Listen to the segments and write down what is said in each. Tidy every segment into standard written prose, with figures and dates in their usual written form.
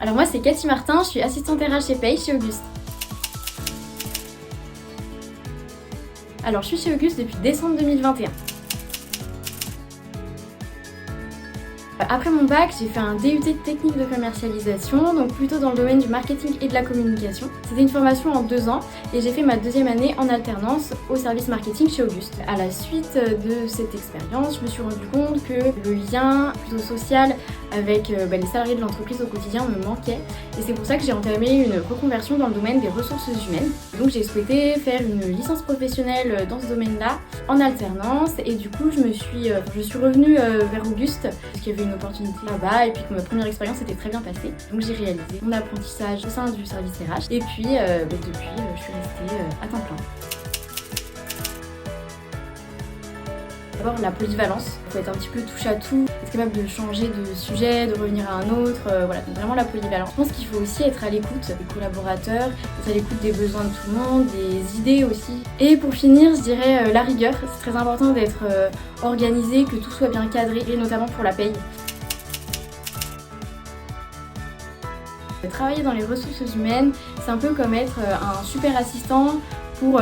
Alors moi c'est Cathy Martin, je suis assistante RH et Paye chez Auguste. Alors je suis chez Auguste depuis décembre 2021. Après mon bac, j'ai fait un DUT de technique de commercialisation, donc plutôt dans le domaine du marketing et de la communication. C'était une formation en 2 ans et j'ai fait ma 2e année en alternance au service marketing chez Auguste. À la suite de cette expérience, je me suis rendu compte que le lien plutôt social avec les salariés de l'entreprise au quotidien me manquait et c'est pour ça que j'ai entamé une reconversion dans le domaine des ressources humaines. Donc j'ai souhaité faire une licence professionnelle dans ce domaine-là en alternance et du coup je suis revenue vers Auguste parce qu'il y avait une opportunité là-bas et puis que ma première expérience était très bien passée. Donc j'ai réalisé mon apprentissage au sein du service RH et puis depuis je suis restée à temps plein. D'abord la polyvalence, il faut être un petit peu touche à tout, être capable de changer de sujet, de revenir à un autre, voilà, donc vraiment la polyvalence. Je pense qu'il faut aussi être à l'écoute des collaborateurs, être à l'écoute des besoins de tout le monde, des idées aussi. Et pour finir, je dirais la rigueur, c'est très important d'être organisé, que tout soit bien cadré, et notamment pour la paye. Travailler dans les ressources humaines, c'est un peu comme être un super assistant pour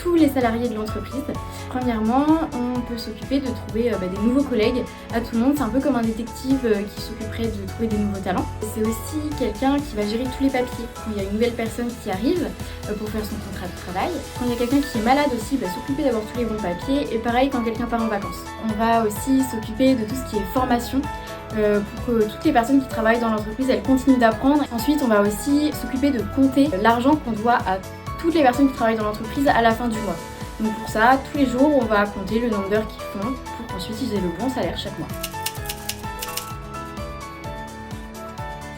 tous les salariés de l'entreprise. Premièrement, on peut s'occuper de trouver des nouveaux collègues à tout le monde. C'est un peu comme un détective qui s'occuperait de trouver des nouveaux talents. C'est aussi quelqu'un qui va gérer tous les papiers. Quand il y a une nouvelle personne qui arrive pour faire son contrat de travail. Quand il y a quelqu'un qui est malade aussi, s'occuper d'avoir tous les bons papiers. Et pareil quand quelqu'un part en vacances. On va aussi s'occuper de tout ce qui est formation. Pour que toutes les personnes qui travaillent dans l'entreprise, elles continuent d'apprendre. Ensuite, on va aussi s'occuper de compter l'argent qu'on doit à toutes les personnes qui travaillent dans l'entreprise à la fin du mois. Donc pour ça, tous les jours, on va compter le nombre d'heures qu'ils font pour qu'ensuite ils aient le bon salaire chaque mois.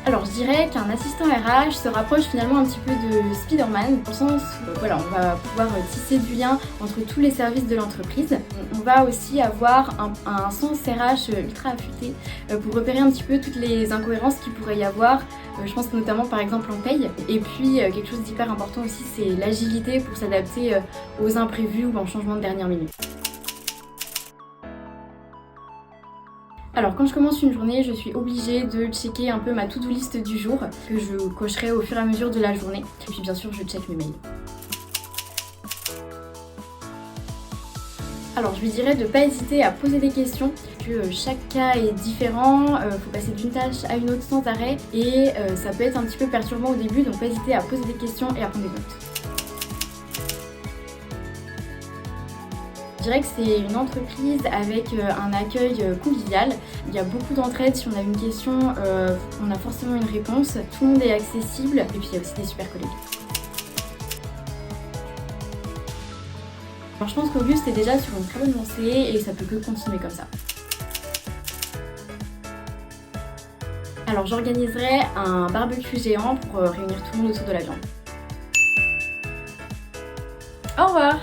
Alors je dirais qu'un assistant RH se rapproche finalement un petit peu de Spider-Man, dans le sens où on va pouvoir tisser du lien entre tous les services de l'entreprise. On va aussi avoir un sens RH ultra affûté pour repérer un petit peu toutes les incohérences qu'il pourrait y avoir. Je pense notamment par exemple en paye. Et puis quelque chose d'hyper important aussi, c'est l'agilité pour s'adapter aux imprévus ou en changement de dernière minute. Alors quand je commence une journée, je suis obligée de checker un peu ma to-do list du jour que je cocherai au fur et à mesure de la journée. Et puis bien sûr, je check mes mails. Alors je lui dirais de ne pas hésiter à poser des questions, que chaque cas est différent, faut passer d'une tâche à une autre sans arrêt et ça peut être un petit peu perturbant au début, donc pas hésiter à poser des questions et à prendre des notes. Je dirais que c'est une entreprise avec un accueil convivial. Il y a beaucoup d'entraide. Si on a une question, on a forcément une réponse. Tout le monde est accessible et puis il y a aussi des super collègues. Alors je pense qu'Auguste est déjà sur une très bonne lancée et ça peut que continuer comme ça. Alors j'organiserai un barbecue géant pour réunir tout le monde autour de la viande. Au revoir!